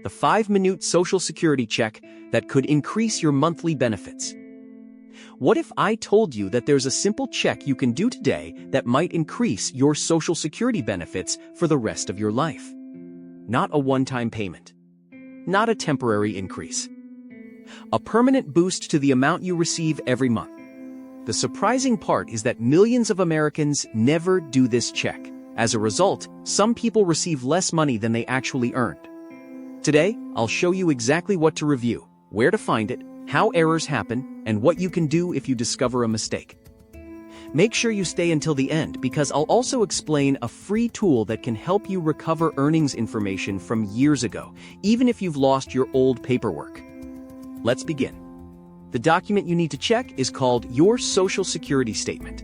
the 5-minute Social Security check that could increase your monthly benefits. What if I told you that there's a simple check you can do today that might increase your Social Security benefits for the rest of your life? Not a one-time payment. Not a temporary increase. A permanent boost to the amount you receive every month. The surprising part is that millions of Americans never do this check. As a result, some people receive less money than they actually earned. Today, I'll show you exactly what to review, where to find it, how errors happen, and what you can do if you discover a mistake. Make sure you stay until the end because I'll also explain a free tool that can help you recover earnings information from years ago, even if you've lost your old paperwork. Let's begin. The document you need to check is called your Social Security Statement.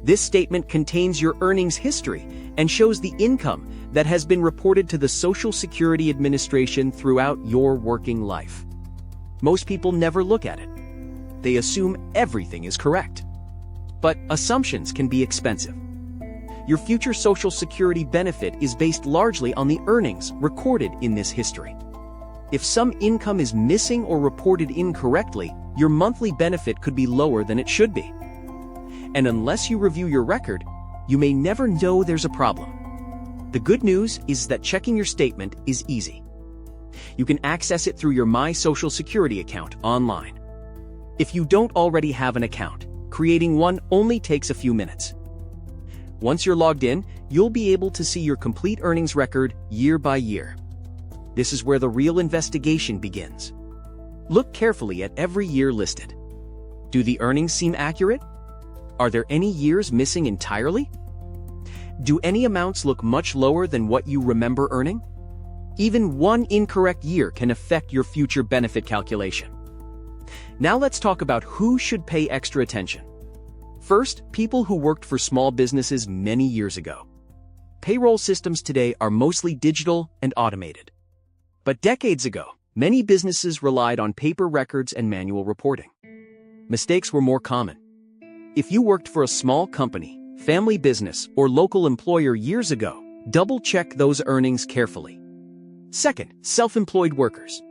This statement contains your earnings history and shows the income that has been reported to the Social Security Administration throughout your working life. Most people never look at it. They assume everything is correct. But assumptions can be expensive. Your future Social Security benefit is based largely on the earnings recorded in this history. If some income is missing or reported incorrectly, your monthly benefit could be lower than it should be. And unless you review your record, you may never know there's a problem. The good news is that checking your statement is easy. You can access it through your My Social Security account online. If you don't already have an account, creating one only takes a few minutes. Once you're logged in, you'll be able to see your complete earnings record year by year. This is where the real investigation begins. Look carefully at every year listed. Do the earnings seem accurate? Are there any years missing entirely? Do any amounts look much lower than what you remember earning? Even one incorrect year can affect your future benefit calculation. Now let's talk about who should pay extra attention. First, people who worked for small businesses many years ago. Payroll systems today are mostly digital and automated. But decades ago, many businesses relied on paper records and manual reporting. Mistakes were more common. If you worked for a small company, family business, or local employer years ago, double-check those earnings carefully. Second, self-employed workers.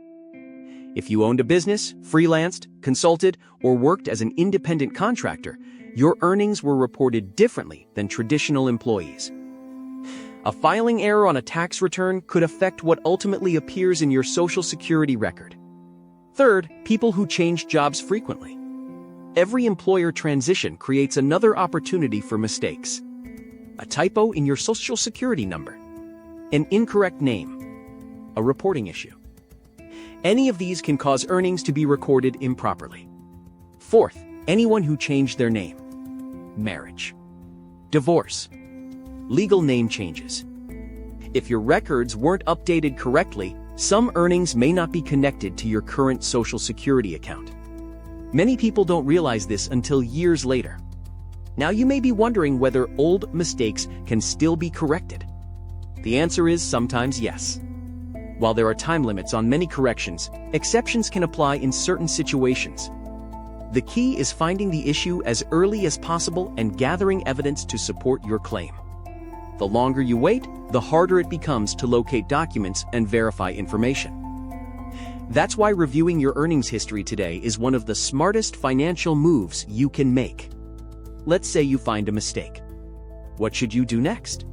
If you owned a business, freelanced, consulted, or worked as an independent contractor, your earnings were reported differently than traditional employees. A filing error on a tax return could affect what ultimately appears in your Social Security record. Third, people who change jobs frequently. Every employer transition creates another opportunity for mistakes. A typo in your Social Security number. An incorrect name. A reporting issue. Any of these can cause earnings to be recorded improperly. Fourth, anyone who changed their name. Marriage. Divorce. Legal name changes. If your records weren't updated correctly, some earnings may not be connected to your current Social Security account. Many people don't realize this until years later. Now you may be wondering whether old mistakes can still be corrected. The answer is sometimes yes. While there are time limits on many corrections, exceptions can apply in certain situations. The key is finding the issue as early as possible and gathering evidence to support your claim. The longer you wait, the harder it becomes to locate documents and verify information. That's why reviewing your earnings history today is one of the smartest financial moves you can make. Let's say you find a mistake. What should you do next?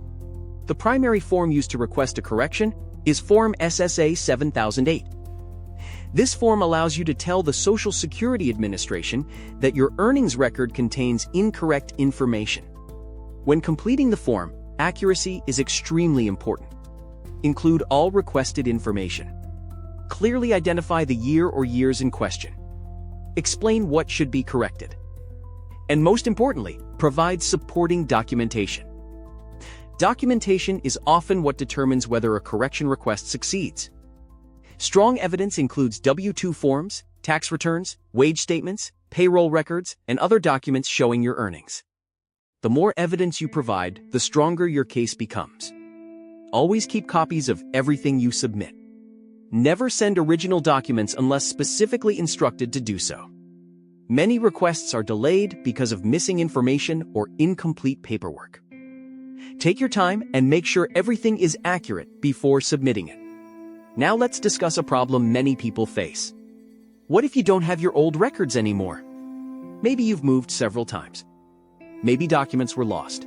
The primary form used to request a correction is Form SSA-7008. This form allows you to tell the Social Security Administration that your earnings record contains incorrect information. When completing the form, accuracy is extremely important. Include all requested information. Clearly identify the year or years in question. Explain what should be corrected. And most importantly, provide supporting documentation. Documentation is often what determines whether a correction request succeeds. Strong evidence includes W-2 forms, tax returns, wage statements, payroll records, and other documents showing your earnings. The more evidence you provide, the stronger your case becomes. Always keep copies of everything you submit. Never send original documents unless specifically instructed to do so. Many requests are delayed because of missing information or incomplete paperwork. Take your time and make sure everything is accurate before submitting it. Now let's discuss a problem many people face. What if you don't have your old records anymore? Maybe you've moved several times. Maybe documents were lost.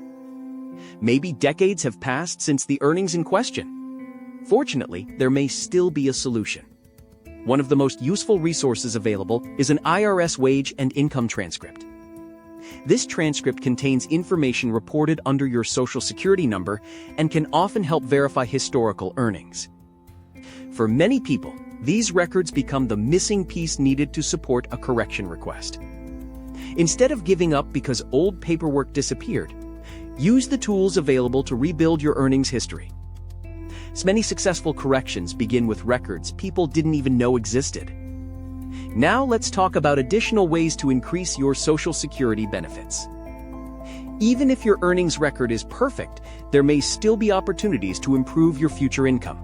Maybe decades have passed since the earnings in question. Fortunately, there may still be a solution. One of the most useful resources available is an IRS wage and income transcript. This transcript contains information reported under your Social Security number and can often help verify historical earnings. For many people, these records become the missing piece needed to support a correction request. Instead of giving up because old paperwork disappeared, use the tools available to rebuild your earnings history. Many successful corrections begin with records people didn't even know existed. Now let's talk about additional ways to increase your Social Security benefits. Even if your earnings record is perfect, there may still be opportunities to improve your future income.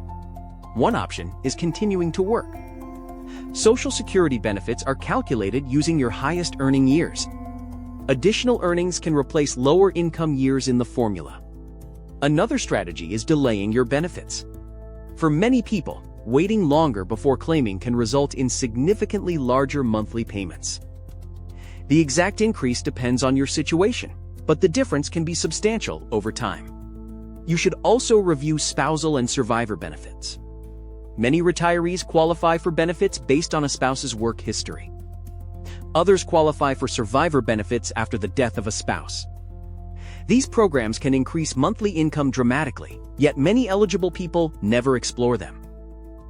One option is continuing to work. Social Security benefits are calculated using your highest earning years. Additional earnings can replace lower income years in the formula. Another strategy is delaying your benefits. For many people, waiting longer before claiming can result in significantly larger monthly payments. The exact increase depends on your situation, but the difference can be substantial over time. You should also review spousal and survivor benefits. Many retirees qualify for benefits based on a spouse's work history. Others qualify for survivor benefits after the death of a spouse. These programs can increase monthly income dramatically, yet many eligible people never explore them.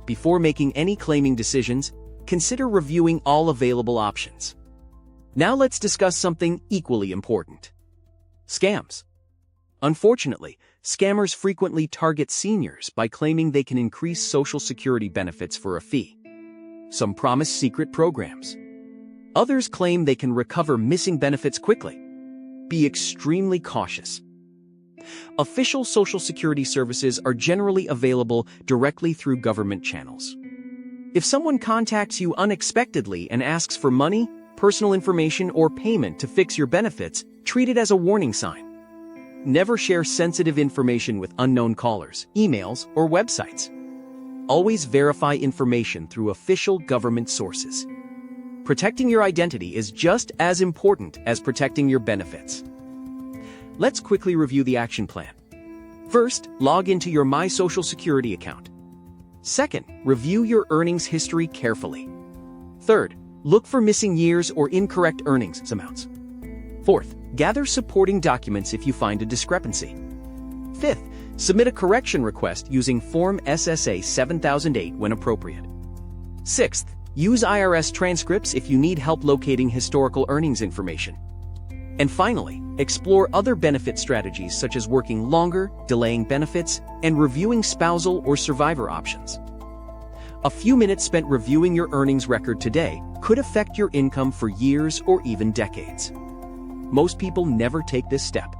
Before making any claiming decisions, consider reviewing all available options. Now let's discuss something equally important: scams. Unfortunately, scammers frequently target seniors by claiming they can increase Social Security benefits for a fee. Some promise secret programs. Others claim they can recover missing benefits quickly. Be extremely cautious. Official Social Security services are generally available directly through government channels. If someone contacts you unexpectedly and asks for money, personal information, or payment to fix your benefits, treat it as a warning sign. Never share sensitive information with unknown callers, emails, or websites. Always verify information through official government sources. Protecting your identity is just as important as protecting your benefits. Let's quickly review the action plan. First, log into your My Social Security account. Second, review your earnings history carefully. Third, look for missing years or incorrect earnings amounts. Fourth, gather supporting documents if you find a discrepancy. Fifth, submit a correction request using Form SSA-7008 when appropriate. Sixth, use IRS transcripts if you need help locating historical earnings information. And finally, explore other benefit strategies such as working longer, delaying benefits, and reviewing spousal or survivor options. A few minutes spent reviewing your earnings record today could affect your income for years or even decades. Most people never take this step.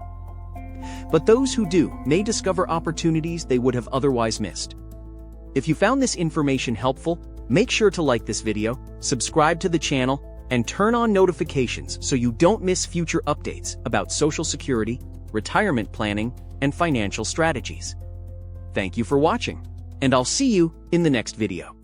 But those who do may discover opportunities they would have otherwise missed. If you found this information helpful, make sure to like this video, subscribe to the channel, and turn on notifications so you don't miss future updates about Social Security, retirement planning, and financial strategies. Thank you for watching, and I'll see you in the next video.